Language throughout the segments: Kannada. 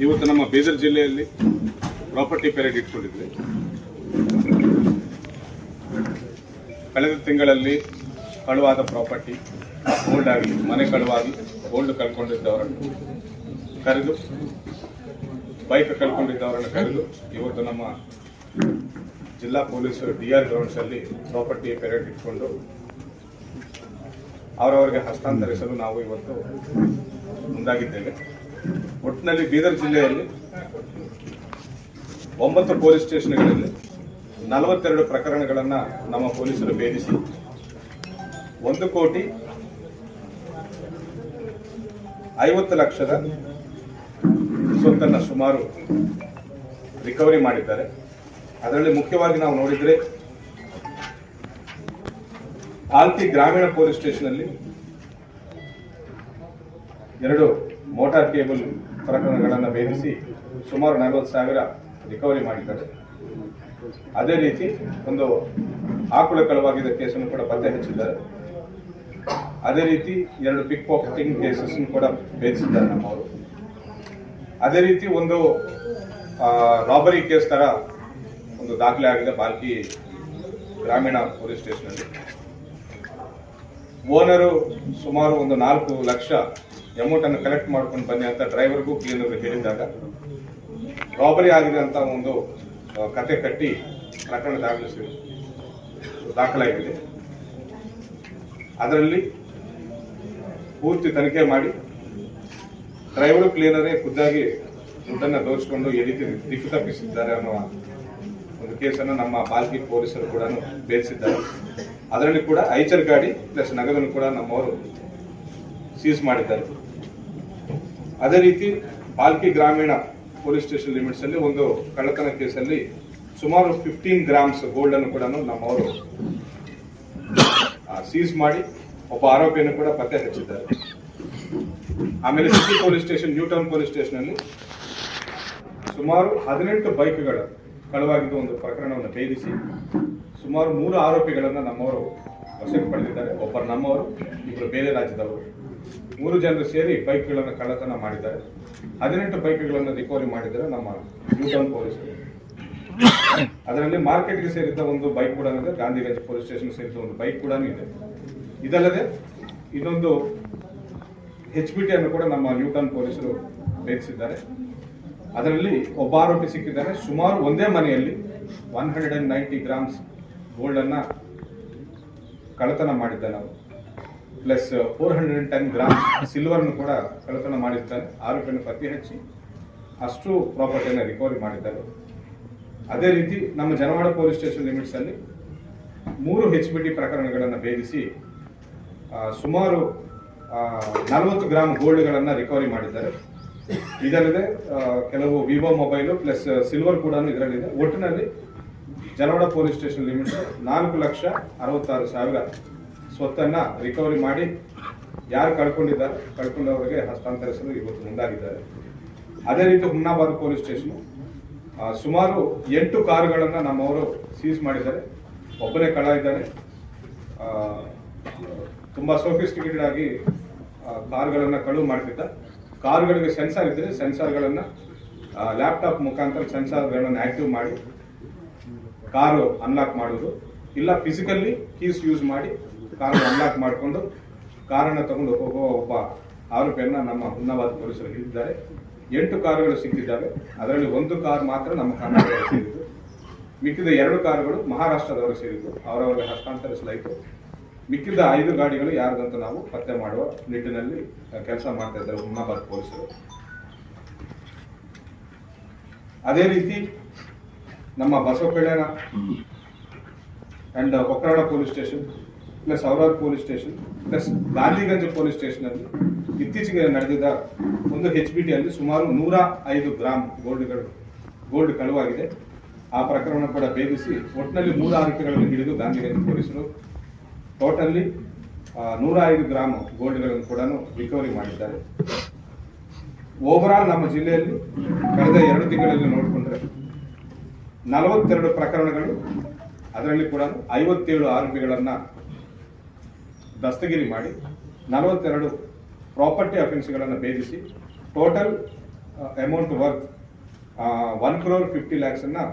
ಇವತ್ತು ನಮ್ಮ ಬೀದರ್ ಜಿಲ್ಲೆಯಲ್ಲಿ ಪ್ರಾಪರ್ಟಿ ಪೆರೇಡ್ ಇಟ್ಕೊಂಡಿದ್ವಿ. ಕಳೆದ ತಿಂಗಳಲ್ಲಿ ಕಳುವಾದ ಪ್ರಾಪರ್ಟಿ, ಗೋಲ್ಡ್ ಆಗಲಿ, ಮನೆ ಕಳುವಾಗಿ ಗೋಲ್ಡ್ ಕಳ್ಕೊಂಡಿದ್ದವರನ್ನು ಕರೆದು, ಬೈಕ್ ಕಳ್ಕೊಂಡಿದ್ದವರನ್ನು ಕರೆದು ಇವತ್ತು ನಮ್ಮ ಜಿಲ್ಲಾ ಪೊಲೀಸ್ DR ಗ್ರೌಂಡ್ಸ್ ಅಲ್ಲಿ ಪ್ರಾಪರ್ಟಿ ಪೆರೇಡ್ ಇಟ್ಕೊಂಡು ಅವರವರಿಗೆ ಹಸ್ತಾಂತರಿಸಲು ನಾವು ಇವತ್ತು ಮುಂದಾಗಿದ್ದೇವೆ. ಒಟ್ಟಿನಲ್ಲಿ ಬೀದರ್ ಜಿಲ್ಲೆಯಲ್ಲಿ 9 ಪೊಲೀಸ್ ಸ್ಟೇಷನ್ಗಳಲ್ಲಿ 42 ಪ್ರಕರಣಗಳನ್ನು ನಮ್ಮ ಪೊಲೀಸರು ಭೇದಿಸಿ 1,50,00,000 ಸ್ವತ್ತನ್ನು ಸುಮಾರು ರಿಕವರಿ ಮಾಡಿದ್ದಾರೆ. ಅದರಲ್ಲಿ ಮುಖ್ಯವಾಗಿ ನಾವು ನೋಡಿದ್ರೆ ಆಲ್ತಿ ಗ್ರಾಮೀಣ ಪೊಲೀಸ್ ಸ್ಟೇಷನ್ ಅಲ್ಲಿ 2 ಮೋಟಾರ್ ಕೇಬಲ್ ಪ್ರಕರಣಗಳನ್ನು ಭೇದಿಸಿ ಸುಮಾರು 40,000 ರಿಕವರಿ ಮಾಡಿದ್ದಾರೆ. ಅದೇ ರೀತಿ ಒಂದು ಆಕಳ ಕಳವಾಗಿದ್ದ ಕೇಸನ್ನು ಕೂಡ ಪತ್ತೆ ಹಚ್ಚಿದ್ದಾರೆ. ಅದೇ ರೀತಿ 2 ಪಿಕ್ ಪಾಕೆಟಿಂಗ್ ಕೇಸಸ್ ಕೂಡ ಭೇದಿಸಿದ್ದಾರೆ ನಮ್ಮವರು. ಅದೇ ರೀತಿ ಒಂದು ರಾಬರಿ ಕೇಸ್ ತರ ಒಂದು ದಾಖಲೆ ಆಗಿದೆ ಬಾಲ್ಕಿ ಗ್ರಾಮೀಣ ಪೊಲೀಸ್ ಸ್ಟೇಷನ್ ಅಲ್ಲಿ. ಓನರು ಸುಮಾರು ಒಂದು 4 ಲಕ್ಷ ಅಮೌಂಟ್ ಅನ್ನು ಕಲೆಕ್ಟ್ ಮಾಡ್ಕೊಂಡು ಬನ್ನಿ ಅಂತ ಡ್ರೈವರ್ಗೂ ಕ್ಲೀನರ್ಗೂ ಹೇಳಿದಾಗ ರಾಬರಿ ಆಗಿದೆ ಅಂತ ಒಂದು ಕತೆ ಕಟ್ಟಿ ಪ್ರಕರಣ ದಾಖಲಾಗಿದೆ. ಅದರಲ್ಲಿ ಪೂರ್ತಿ ತನಿಖೆ ಮಾಡಿ ಡ್ರೈವರು ಕ್ಲೀನರೇ ಖುದ್ದಾಗಿ ದುಡ್ಡನ್ನು ದೋಚಿಕೊಂಡು ಈ ರೀತಿ ದಿಕ್ಕು ತಪ್ಪಿಸಿದ್ದಾರೆ ಅನ್ನುವ ಒಂದು ಕೇಸನ್ನು ನಮ್ಮ ಬಾಲ್ಕಿ ಪೊಲೀಸರು ಕೂಡ ಭೇದಿಸಿದ್ದಾರೆ. ಅದರಲ್ಲಿ ಕೂಡ ಐಚರ್ ಗಾಡಿ ಪ್ಲಸ್ ನಗದನ್ನು ಕೂಡ ನಮ್ಮವರು ಸೀಸ್ ಮಾಡಿದ್ದಾರೆ. ಅದೇ ರೀತಿ ಬಾಲ್ಕಿ ಗ್ರಾಮೀಣ ಪೊಲೀಸ್ ಸ್ಟೇಷನ್ ಲಿಮಿಟ್ಸ್ ಅಲ್ಲಿ ಒಂದು ಕಳ್ಳತನ ಕೇಸಲ್ಲಿ ಸುಮಾರು 15 ಗ್ರಾಮ್ಸ್ ಗೋಲ್ಡ್ ಅನ್ನು ಕೂಡ ನಮ್ಮವರು ಸೀಸ್ ಮಾಡಿ ಒಬ್ಬ ಆರೋಪಿಯನ್ನು ಕೂಡ ಪತ್ತೆ ಹಚ್ಚಿದ್ದಾರೆ. ಆಮೇಲೆ city police station, new town police station ಅಲ್ಲಿ ಸುಮಾರು 18 ಬೈಕ್ಗಳ ಕಳವಾಗಿದ್ದ ಒಂದು ಪ್ರಕರಣವನ್ನು ಭೇದಿಸಿ ಸುಮಾರು 3 ಆರೋಪಿಗಳನ್ನು ನಮ್ಮವರು ವಶಕ್ಕೆ ಪಡೆದಿದ್ದಾರೆ. ಒಬ್ಬರು ನಮ್ಮವರು, ಇಬ್ಬರು ಬೇರೆ ರಾಜ್ಯದವರು. 3 ಜನರು ಸೇರಿ ಬೈಕ್ಗಳನ್ನು ಕಳ್ಳತನ ಮಾಡಿದ್ದಾರೆ. 18 ಬೈಕ್ಗಳನ್ನು ರಿಕವರಿ ಮಾಡಿದ್ದಾರೆ ನಮ್ಮ ನ್ಯೂ ಟೌನ್ ಪೊಲೀಸರು. ಅದರಲ್ಲಿ ಮಾರ್ಕೆಟ್ಗೆ ಸೇರಿದ್ದ ಒಂದು ಬೈಕ್ ಕೂಡ ಇದೆ, ಗಾಂಧಿಗಂಜ್ ಪೊಲೀಸ್ ಸ್ಟೇಷನ್ ಸೇರಿದ ಒಂದು ಬೈಕ್ ಕೂಡ ಇದೆ. ಇದಲ್ಲದೆ ಇನ್ನೊಂದು HBT ಅನ್ನು ಕೂಡ ನಮ್ಮ ನ್ಯೂ ಟೌನ್ ಪೊಲೀಸರು ಭೇದಿಸಿದ್ದಾರೆ. ಅದರಲ್ಲಿ ಒಬ್ಬ ಆರೋಪಿ ಸಿಕ್ಕಿದ್ದಾನೆ. ಸುಮಾರು ಒಂದೇ ಮನೆಯಲ್ಲಿ 190 ಗ್ರಾಮ್ಸ್ ಗೋಲ್ಡ್ ಅನ್ನ ಕಳ್ಳತನ ಮಾಡಿದ್ದಾನೆ ನಾವು. ಪ್ಲಸ್ 410 ಗ್ರಾಮ್ಸ್ ಸಿಲ್ವರ್ ಕೂಡ ಕಳ್ಳತನ ಮಾಡಿದ್ದಾನೆ. ಆರೋಪಿಯನ್ನು ಪತ್ತೆ ಹಚ್ಚಿ ಅಷ್ಟು ಪ್ರಾಪರ್ಟಿಯನ್ನು ರಿಕವರಿ ಮಾಡಿದ್ದಾರೆ. ಅದೇ ರೀತಿ ನಮ್ಮ ಜನವಾಡ ಪೊಲೀಸ್ ಸ್ಟೇಷನ್ ಲಿಮಿಟ್ಸ್ ಅಲ್ಲಿ 3 HBT ಪ್ರಕರಣಗಳನ್ನು ಭೇದಿಸಿ ಸುಮಾರು 40 ಗ್ರಾಮ್ ಗೋಲ್ಡ್ಗಳನ್ನು ರಿಕವರಿ ಮಾಡಿದ್ದಾರೆ. ಇದಲ್ಲದೆ ಕೆಲವು ವಿವೋ ಮೊಬೈಲು ಪ್ಲಸ್ ಸಿಲ್ವರ್ ಕೂಡ ಇದರಲ್ಲಿದೆ. ಒಟ್ಟಿನಲ್ಲಿ ಜನವಾಡ ಪೊಲೀಸ್ ಸ್ಟೇಷನ್ ಲಿಮಿಟ್ಸ್ 4,66,000 ಸ್ವತ್ತನ್ನ ರಿಕವರಿ ಮಾಡಿ ಯಾರು ಕಳ್ಕೊಂಡವರಿಗೆ ಹಸ್ತಾಂತರಿಸಲು ಇವತ್ತು ಮುಂದಾಗಿದ್ದಾರೆ. ಅದೇ ರೀತಿ ಹುಮ್ನಾಬಾದ್ ಪೊಲೀಸ್ ಸ್ಟೇಷನ್ ಸುಮಾರು 8 ಕಾರುಗಳನ್ನು ನಮ್ಮವರು ಸೀಸ್ ಮಾಡಿದ್ದಾರೆ. ಒಬ್ಬನೇ ಕಳ್ಳ ಇದ್ದಾರೆ. ತುಂಬಾ ಸೋಫಿಸ್ಟಿಕೇಟೆಡ್ ಆಗಿ ಕಾರುಗಳನ್ನು ಕಳುವು ಮಾಡ್ತಿದ್ದ. ಕಾರುಗಳಿಗೆ ಸೆನ್ಸಾರ್ ಇದ್ದರೆ ಸೆನ್ಸಾರ್ಗಳನ್ನು ಲ್ಯಾಪ್ಟಾಪ್ ಮುಖಾಂತರ ಸೆನ್ಸಾರ್ಗಳನ್ನು ಆಕ್ಟಿವ್ ಮಾಡಿ ಕಾರು ಅನ್ಲಾಕ್ ಮಾಡೋದು, ಇಲ್ಲ ಫಿಸಿಕಲ್ಲಿ ಕೀಸ್ ಯೂಸ್ ಮಾಡಿ ಕಾರು ಅನ್ಲಾಕ್ ಮಾಡಿಕೊಂಡು ಕಾರನ್ನು ತಗೊಂಡು ಹೋಗುವ ಒಬ್ಬ ಆರೋಪಿಯನ್ನು ನಮ್ಮ ಹುಮ್ನಾಬಾದ್ ಪೊಲೀಸರು ಹಿಡಿದಿದ್ದಾರೆ. 8 ಕಾರುಗಳು ಸಿಕ್ಕಿದ್ದಾವೆ. ಅದರಲ್ಲಿ 1 ಕಾರ್ ಮಾತ್ರ ನಮ್ಮ ಕರ್ನಾಟಕದಲ್ಲಿ ಸೇರಿದ್ದು. ಮಿಕ್ಕಿದ 2 ಕಾರುಗಳು ಮಹಾರಾಷ್ಟ್ರದವರು ಸೇರಿದ್ದು. ಅವರವರಿಗೆ ಹಸ್ತಾಂತರಿಸಲಾಯಿತು. ಮಿಕ್ಕಿದ 5 ಗಾಡಿಗಳು ಯಾರದಂತ ನಾವು ಪತ್ತೆ ಮಾಡುವ ನಿಟ್ಟಿನಲ್ಲಿ ಕೆಲಸ ಮಾಡ್ತಾ ಇದ್ದಾರೆ ಹುಮ್ನಾಬಾದ್ ಪೊಲೀಸರು. ಅದೇ ರೀತಿ ನಮ್ಮ Basavakalyan and Kokkarada police station plus Aurad police station plus Gandhiganj police station ಅಲ್ಲಿ ಇತ್ತೀಚೆಗೆ ನಡೆದಿದ್ದ ಒಂದು HBT ಅಲ್ಲಿ ಸುಮಾರು 105 ಗ್ರಾಮ್ ಗೋಲ್ಡ್ ಕಳುವಾಗಿದೆ. ಆ ಪ್ರಕರಣ ಕೂಡ ಭೇದಿಸಿ ಒಟ್ಟಿನಲ್ಲಿ 3 ಆರೋಪಿಗಳನ್ನು ಹಿಡಿದು ಗಾಂಧಿಗಂಜ್ ಪೊಲೀಸರು ಟೋಟಲಿ 105 ಗ್ರಾಮ್ ಗೋಲ್ಡ್ಗಳನ್ನು ಕೂಡ ರಿಕವರಿ ಮಾಡಿದ್ದಾರೆ. ಓವರ್ ಆಲ್ ನಮ್ಮ ಜಿಲ್ಲೆಯಲ್ಲಿ ಕಳೆದ 2 ತಿಂಗಳಲ್ಲಿ ನೋಡಿಕೊಂಡ್ರೆ 42 ಪ್ರಕರಣಗಳು, ಅದರಲ್ಲಿ ಕೂಡ 57 ಆರೋಪಿಗಳನ್ನು ದಸ್ತಗಿರಿ ಮಾಡಿ 42 ಪ್ರಾಪರ್ಟಿ ಅಫೆನ್ಸ್ಗಳನ್ನು ಭೇದಿಸಿ ಟೋಟಲ್ ಅಮೌಂಟ್ ವರ್ತ್ 1,50,00,000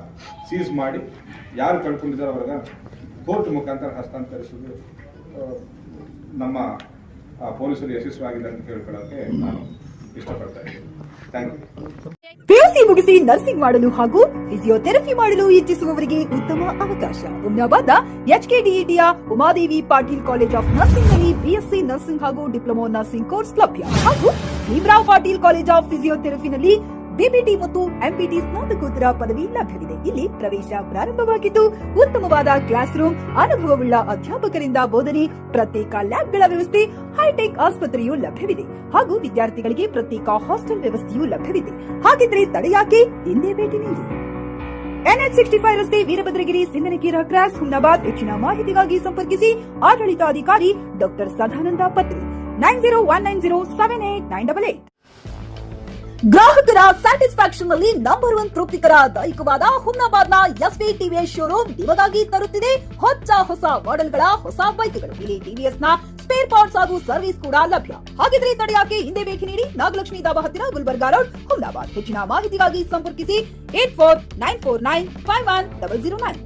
ಸೀಸ್ ಮಾಡಿ ಯಾರು ಕಳ್ಕೊಂಡಿದ್ದಾರೆ ಅವ್ರಿಗೆ ಕೋರ್ಟ್ ಮುಖಾಂತರ ಹಸ್ತಾಂತರಿಸುವುದು ನಮ್ಮ ಪೊಲೀಸರು ಯಶಸ್ವಿಯಾಗಿದೆ ಅಂತ ಕೇಳ್ಕೊಳ್ಳೋಕೆ ನಾನು ಇಷ್ಟಪಡ್ತಾ ಇದ್ದೀನಿ. Thank you. ಪಿಯುಸಿ ಮುಗಿಸಿ ನರ್ಸಿಂಗ್ ಮಾಡಲು ಹಾಗೂ ಫಿಸಿಯೋಥೆರಪಿ ಮಾಡಲು ಇಚ್ಛಿಸುವವರಿಗೆ ಉತ್ತಮ ಅವಕಾಶ. ಹುಮ್ನಾಬಾದ್ನ HKDETಯ Umadevi Patil college of nursing ನಲ್ಲಿ BSc ನರ್ಸಿಂಗ್ ಹಾಗೂ ಡಿಪ್ಲೊಮಾ ನರ್ಸಿಂಗ್ ಕೋರ್ಸ್ ಲಭ್ಯ ಹಾಗೂ ಭೀಮರಾವ್ ಪಾಟೀಲ್ ಕಾಲೇಜ್ ಆಫ್ ಫಿಸಿಯೋಥೆರಪಿನಲ್ಲಿ BBT ಮತ್ತು MPT ಸ್ನಾತಕೋತ್ತರ ಪದವಿ ಲಭ್ಯವಿದೆ. ಇಲ್ಲಿ ಪ್ರವೇಶ ಪ್ರಾರಂಭವಾಗಿದ್ದು ಉತ್ತಮವಾದ ಕ್ಲಾಸ್ ರೂಮ್, ಅನುಭವವುಳ್ಳ ಅಧ್ಯಾಪಕರಿಂದ ಬೋಧನೆ, ಪ್ರತ್ಯೇಕ ಲ್ಯಾಬ್ಗಳ ವ್ಯವಸ್ಥೆ, ಹೈಟೆಕ್ ಆಸ್ಪತ್ರೆಯೂ ಲಭ್ಯವಿದೆ ಹಾಗೂ ವಿದ್ಯಾರ್ಥಿಗಳಿಗೆ ಪ್ರತ್ಯೇಕ ಹಾಸ್ಟೆಲ್ ವ್ಯವಸ್ಥೆಯೂ ಲಭ್ಯವಿದೆ. ಹಾಗಿದ್ರೆ ತಡೆಯಾಕೆ, ಹಿಂದೆ ಭೇಟಿ ನೀಡಿ. NH65 ರಸ್ತೆ, ವೀರಭದ್ರಗಿರಿ, ಸಿಂದನಕೀರ ಕ್ರಾಸ್, ಹುಮ್ನಾಬಾದ್. ಹೆಚ್ಚಿನ ಮಾಹಿತಿಗಾಗಿ ಸಂಪರ್ಕಿಸಿ ಆಡಳಿತಾಧಿಕಾರಿ ಡಾಕ್ಟರ್ ಸದಾನಂದ ಪತ್ರಿ 9019078988. ಗ್ರಾಹಕರ ಸ್ಯಾಟಿಸ್ಫ್ಯಾಕ್ಷನ್ ನಲ್ಲಿ ನಂಬರ್ 1 ತೃಪ್ತಿಕರ ದೈಹಿಕವಾದ ಹುಮ್ನಾಬಾದ್ನ SV TVS ಶೋರೂಮ್ ನಿಮಗಾಗಿ ತರುತ್ತಿದೆ ಹೊಸ ಮಾಡೆಲ್ಗಳ ಹೊಸ ಬೈಕ್ಗಳು. ಇಲ್ಲಿ TVS ನ ಸ್ಪೇರ್ ಪಾರ್ಟ್ಸ್ ಹಾಗೂ ಸರ್ವಿಸ್ ಕೂಡ ಲಭ್ಯ. ಹಾಗಿದ್ರೆ ತಡೆಯಾಕೆ, ಹಿಂದೆ ಭೇಟಿ ನೀಡಿ. ನಾಗಲಕ್ಷ್ಮಿ ದಾಬಾ ಹತ್ತಿರ, ಗುಲ್ಬರ್ಗಾ ರೋಡ್, ಹುಮ್ನಾಬಾದ್. ಹೆಚ್ಚಿನ ಮಾಹಿತಿಗಾಗಿ ಸಂಪರ್ಕಿಸಿ 8494951009.